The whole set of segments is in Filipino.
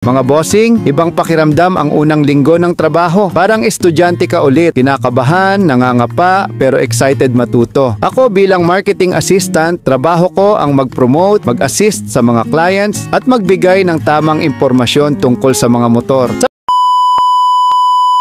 Mga bossing, ibang pakiramdam ang unang linggo ng trabaho. Parang estudyante ka ulit, kinakabahan, nangangapa, pero excited matuto. Ako bilang marketing assistant, trabaho ko ang mag-promote, mag-assist sa mga clients, at magbigay ng tamang impormasyon tungkol sa mga motor.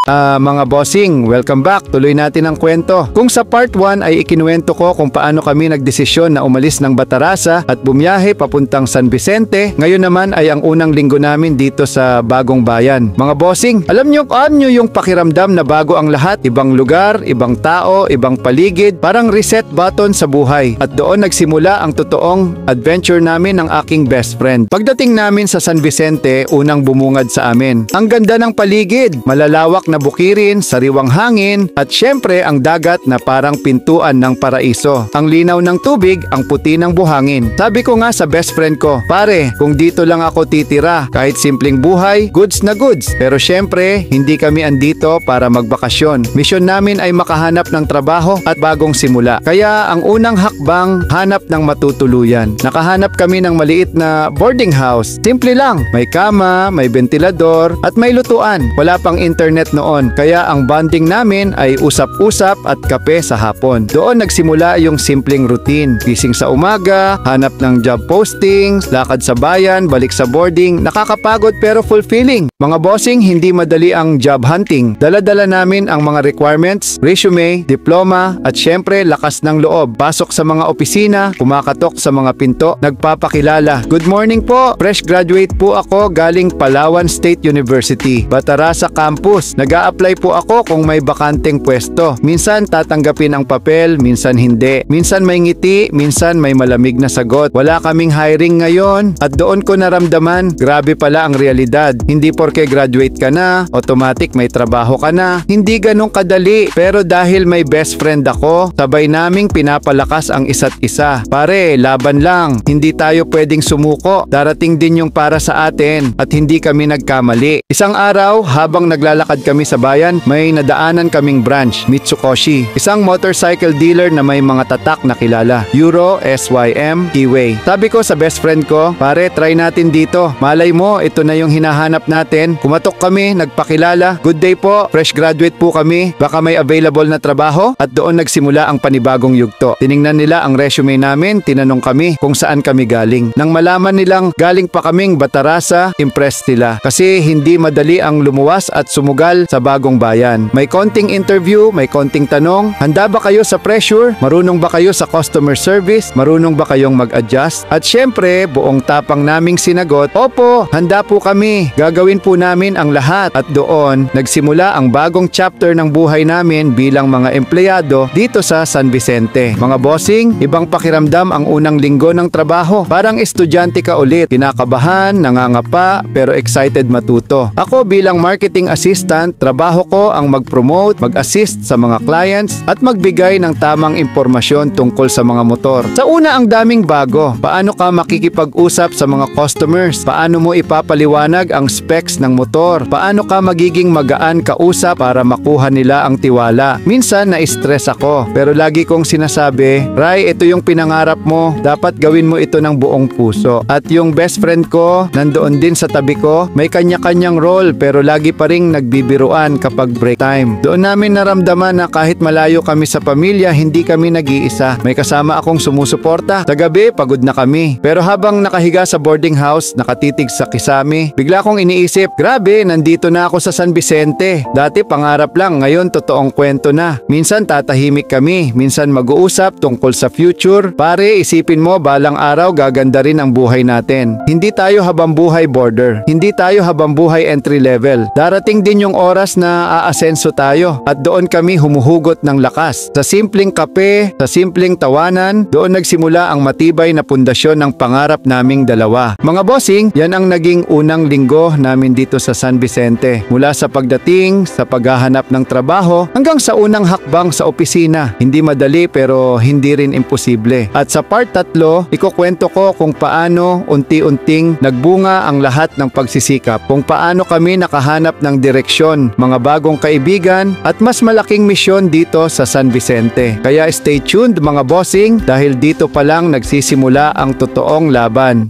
Mga bossing, welcome back. Tuloy natin ang kwento. Kung sa part 1 ay ikinuwento ko kung paano kami nagdesisyon na umalis ng Batarasa at bumiyahe papuntang San Vicente, ngayon naman ay ang unang linggo namin dito sa bagong bayan. Mga bossing, alam nyo ano yung pakiramdam na bago ang lahat? Ibang lugar, ibang tao, ibang paligid, parang reset button sa buhay. At doon nagsimula ang totoong adventure namin ng aking best friend. Pagdating namin sa San Vicente, unang bumungad sa amin. Ang ganda ng paligid, malalawak na bukirin, sariwang hangin, at syempre ang dagat na parang pintuan ng paraiso. Ang linaw ng tubig, ang puti ng buhangin. Sabi ko nga sa best friend ko, pare, kung dito lang ako titira, kahit simpleng buhay, goods na goods. Pero syempre, hindi kami andito para magbakasyon. Misyon namin ay makahanap ng trabaho at bagong simula. Kaya ang unang hakbang, hanap ng matutuluyan. Nakahanap kami ng maliit na boarding house. Simple lang, may kama, may ventilador, at may lutuan. Wala pang internet noon. Kaya ang bonding namin ay usap-usap at kape sa hapon. Doon nagsimula yung simpleng routine. Gising sa umaga, hanap ng job postings, lakad sa bayan, balik sa boarding. Nakakapagod pero fulfilling. Mga bossing, hindi madali ang job hunting. Dala-dala namin ang mga requirements, resume, diploma, at syempre lakas ng loob. Pasok sa mga opisina, kumakatok sa mga pinto, nagpapakilala. Good morning po! Fresh graduate po ako galing Palawan State University, Batarasa Campus. Nag-a-apply po ako kung may bakanteng pwesto. Minsan tatanggapin ang papel, minsan hindi. Minsan may ngiti, minsan may malamig na sagot. Wala kaming hiring ngayon at doon ko naramdaman, grabe pala ang realidad. Hindi porke graduate ka na, automatic may trabaho ka na. Hindi ganun kadali. Pero dahil may best friend ako, sabay naming pinapalakas ang isa't isa. Pare, laban lang. Hindi tayo pwedeng sumuko. Darating din yung para sa atin at hindi kami nagkamali. Isang araw, habang naglalakad kami sa bayan, may nadaanan kaming branch, Mitsukoshi, isang motorcycle dealer na may mga tatak na kilala, Euro, SYM, Keyway. Sabi ko sa best friend ko, pare, try natin dito. Malay mo, ito na yung hinahanap natin. Kumatok kami, nagpakilala. Good day po, fresh graduate po kami. Baka may available na trabaho? At doon nagsimula ang panibagong yugto. Tiningnan nila ang resume namin, tinanong kami kung saan kami galing. Nang malaman nilang galing pa kaming Batarasa, impressed sila. Kasi hindi madali ang lumuwas at sumugal sa bagong bayan. May konting interview, may konting tanong. Handa ba kayo sa pressure? Marunong ba kayo sa customer service? Marunong ba kayong mag-adjust? At syempre, buong tapang naming sinagot, opo, handa po kami. Gagawin po namin ang lahat. At doon, nagsimula ang bagong chapter ng buhay namin bilang mga empleyado dito sa San Vicente. Mga bossing, ibang pakiramdam ang unang linggo ng trabaho. Parang estudyante ka ulit. Kinakabahan, nangangapa, pero excited matuto. Ako bilang marketing assistant, trabaho ko ang mag-promote, mag-assist sa mga clients at magbigay ng tamang impormasyon tungkol sa mga motor. Sa una, ang daming bago. Paano ka makikipag-usap sa mga customers? Paano mo ipapaliwanag ang specs ng motor? Paano ka magiging magaan kausap para makuha nila ang tiwala? Minsan na-stress ako, pero lagi kong sinasabi, Ray, ito yung pinangarap mo. Dapat gawin mo ito ng buong puso. At yung best friend ko, nandoon din sa tabi ko, may kanya-kanyang role pero lagi pa ring nagbibiruan kapag break time. Doon namin naramdaman na kahit malayo kami sa pamilya, hindi kami nag-iisa. May kasama akong sumusuporta. Sa gabi, pagod na kami. Pero habang nakahiga sa boarding house, nakatitig sa kisame, bigla kong iniisip, grabe, nandito na ako sa San Vicente. Dati pangarap lang, ngayon totoong kwento na. Minsan tatahimik kami, minsan mag-uusap tungkol sa future. Pare, isipin mo, balang araw gaganda rin ang buhay natin. Hindi tayo habang buhay border. Hindi tayo habang buhay entry level. Darating din yung oras na aasenso tayo at doon kami humuhugot ng lakas. Sa simpleng kape, sa simpleng tawanan, doon nagsimula ang matibay na pundasyon ng pangarap naming dalawa. Mga bossing, yan ang naging unang linggo namin dito sa San Vicente. Mula sa pagdating, sa paghahanap ng trabaho, hanggang sa unang hakbang sa opisina. Hindi madali pero hindi rin imposible. At sa part 3, ikukwento ko kung paano unti-unting nagbunga ang lahat ng pagsisikap. Kung paano kami nakahanap ng direksyon, mga bagong kaibigan at mas malaking misyon dito sa San Vicente. Kaya stay tuned mga bossing dahil dito pa lang nagsisimula ang totoong laban.